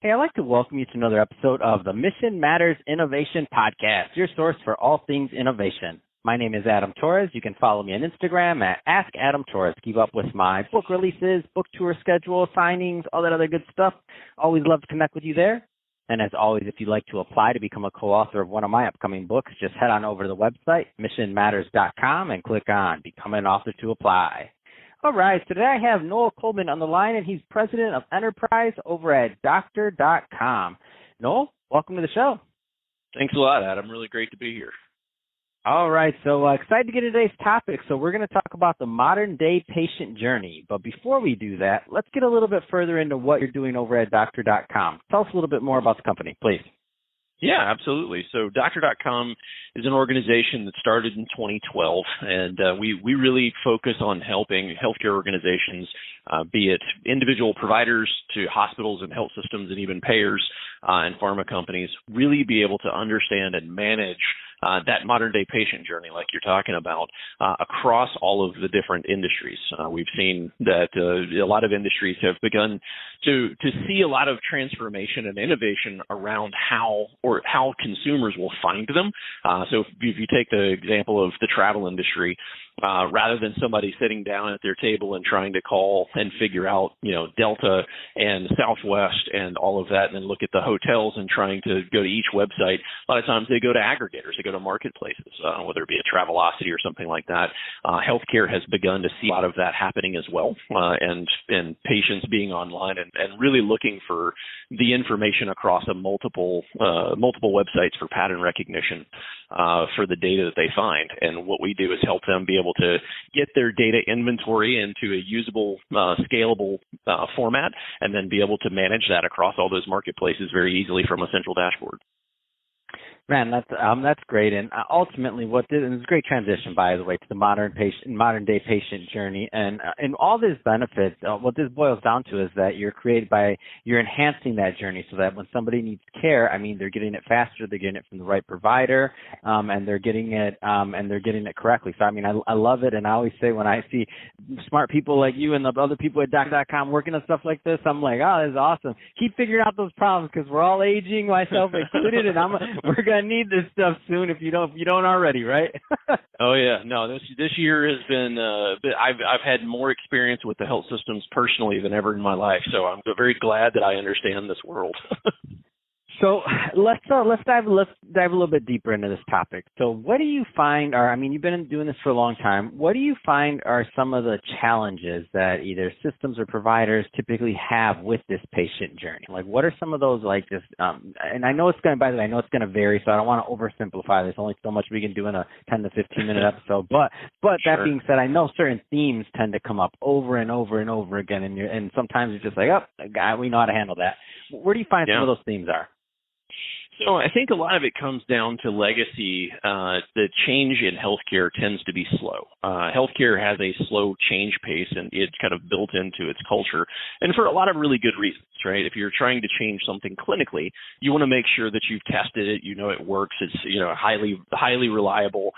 Hey, I'd like to welcome you to another episode of the Mission Matters Innovation Podcast, your source for all things innovation. My name is Adam Torres. You can follow me on Instagram at AskAdamTorres. Keep up with my book releases, book tour schedule, signings, all that other good stuff. Always love to connect with you there. And as always, if you'd like to apply to become a co-author of one of my upcoming books, just head on over to the website, missionmatters.com, and click on Become an Author to apply. All right, so today I have Noel Coleman on the line, and he's president of enterprise over at doctor.com. Noel, welcome to the show. Thanks a lot, Adam. Really great to be here. All right, so excited to get into today's topic. So we're going to talk about the modern-day patient journey. But before we do that, let's get a little bit further into what you're doing over at doctor.com. Tell us a little bit more about the company, please. Yeah, absolutely. So Doctor.com is an organization that started in 2012, and we really focus on helping healthcare organizations, be it individual providers to hospitals and health systems and even payers and pharma companies, really be able to understand and manage that modern-day patient journey, like you're talking about, across all of the different industries. We've seen that a lot of industries have begun to see a lot of transformation and innovation around how consumers will find them. So if you take the example of the travel industry, rather than somebody sitting down at their table and trying to call and figure out, Delta and Southwest and all of that, and then look at the hotels and trying to go to each website, a lot of times they go to aggregators, they go to marketplaces, whether it be a Travelocity or something like that. Healthcare has begun to see a lot of that happening as well, and patients being online and really looking for the information across multiple websites for pattern recognition for the data that they find. And what we do is help them be able to get their data inventory into a usable, scalable format, and then be able to manage that across all those marketplaces very easily from a central dashboard. Man, that's great, and ultimately, and it's a great transition, by the way, to the modern day patient journey, and all these benefits. What this boils down to is that you're enhancing that journey, so that when somebody needs care, they're getting it faster, they're getting it from the right provider, and they're getting it correctly. So I love it, and I always say when I see smart people like you and the other people at Doc.com working on stuff like this, I'm like, oh, this is awesome. Keep figuring out those problems because we're all aging, myself included, and we're gonna need this stuff soon if you don't already, right? Oh yeah, no. This year has been. I've had more experience with the health systems personally than ever in my life, so I'm very glad that I understand this world. So let's dive a little bit deeper into this topic. So what do you find you've been doing this for a long time. What do you find are some of the challenges that either systems or providers typically have with this patient journey? Like, what are some of those, and I know it's going to vary, so I don't want to oversimplify. There's only so much we can do in a 10 to 15 minute episode. But Sure. That being said, I know certain themes tend to come up over and over and over again, and sometimes it's just like, we know how to handle that. Where do you find some of those themes are? So I think a lot of it comes down to legacy. The change in healthcare tends to be slow. Healthcare has a slow change pace, and it's kind of built into its culture, and for a lot of really good reasons, right? If you're trying to change something clinically, you want to make sure that you've tested it, it works, it's highly reliable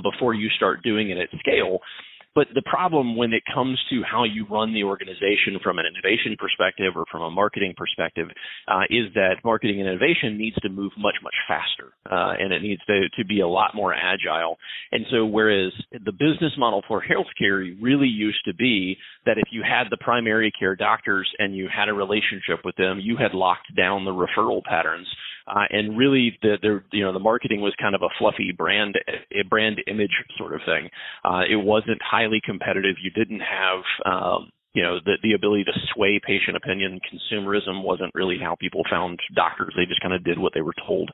before you start doing it at scale. But the problem when it comes to how you run the organization from an innovation perspective or from a marketing perspective is that marketing and innovation needs to move much, much faster, and it needs to be a lot more agile. And so whereas the business model for healthcare really used to be that if you had the primary care doctors and you had a relationship with them, you had locked down the referral patterns. And really, the marketing was kind of a fluffy brand image sort of thing. It wasn't highly competitive. You didn't have, the ability to sway patient opinion. Consumerism wasn't really how people found doctors. They just kind of did what they were told.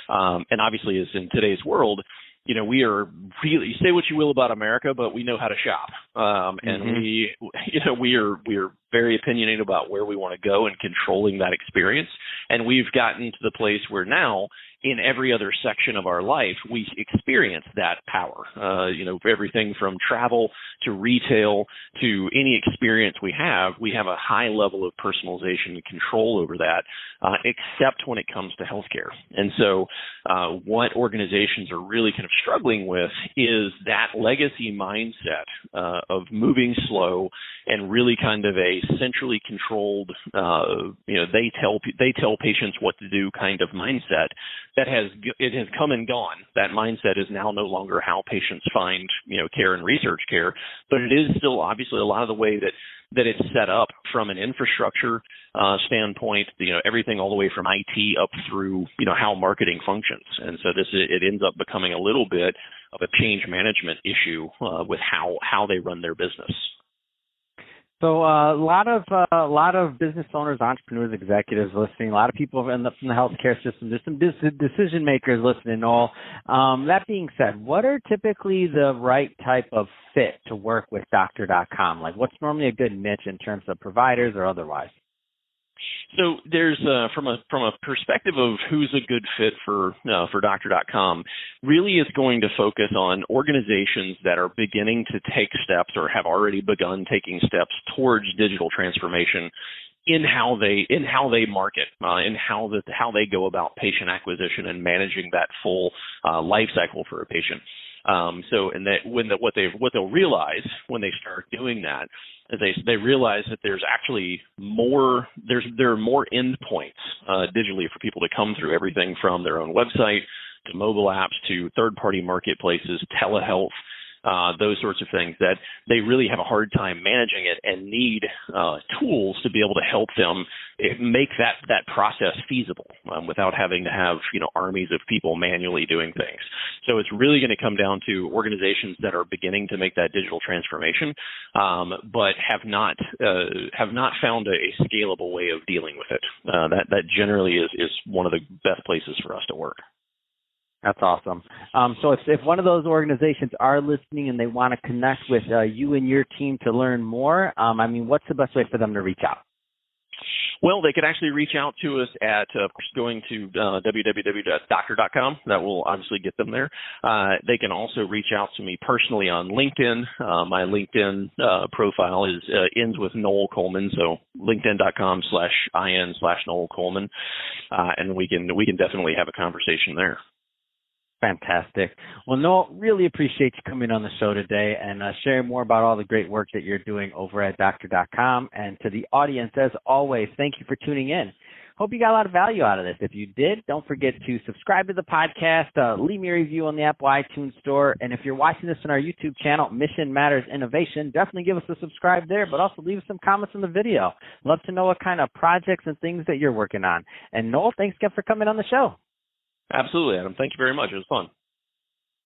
And obviously, as in today's world, we are really, say what you will about America, but we know how to shop. And we are very opinionated about where we want to go and controlling that experience. And we've gotten to the place where now in every other section of our life, we experience that power. Everything from travel to retail to any experience we have a high level of personalization and control over that, except when it comes to healthcare. And so what organizations are really kind of struggling with is that legacy mindset of moving slow and really kind of a centrally controlled, they tell patients what to do kind of mindset. It has come and gone. That mindset is now no longer how patients find, care and research care, but it is still obviously a lot of the way that it's set up from an infrastructure standpoint, everything all the way from IT up through, how marketing functions. And so it ends up becoming a little bit of a change management issue with how they run their business. So a lot of business owners, entrepreneurs, executives listening, a lot of people in the healthcare system. There's some decision makers listening, Noel. That being said, what are typically the right type of fit to work with Doctor.com? Like, what's normally a good niche in terms of providers or otherwise? So there's from a perspective of who's a good fit for Doctor.com, really is going to focus on organizations that are beginning to take steps or have already begun taking steps towards digital transformation in how they market, in how they go about patient acquisition and managing that full life cycle for a patient. What they'll realize when they start doing that is they realize that there's actually there are more endpoints digitally for people to come through, everything from their own website to mobile apps to third-party marketplaces, telehealth, those sorts of things, that they really have a hard time managing it and need tools to be able to help them make that process feasible without having to have armies of people manually doing things. So it's really going to come down to organizations that are beginning to make that digital transformation, but have not found a scalable way of dealing with it. That generally is one of the best places for us to work. That's awesome. So if one of those organizations are listening and they want to connect with you and your team to learn more, what's the best way for them to reach out? Well, they could actually reach out to us at going to www.doctor.com. That will obviously get them there. They can also reach out to me personally on LinkedIn. My LinkedIn profile ends with Noel Coleman, so linkedin.com/in/Noel Coleman, and we can definitely have a conversation there. Fantastic. Well, Noel, really appreciate you coming on the show today and sharing more about all the great work that you're doing over at Doctor.com. And to the audience, as always, thank you for tuning in. Hope you got a lot of value out of this. If you did, don't forget to subscribe to the podcast, leave me a review on the Apple iTunes Store. And if you're watching this on our YouTube channel, Mission Matters Innovation, definitely give us a subscribe there, but also leave us some comments on the video. Love to know what kind of projects and things that you're working on. And Noel, thanks again for coming on the show. Absolutely, Adam. Thank you very much. It was fun.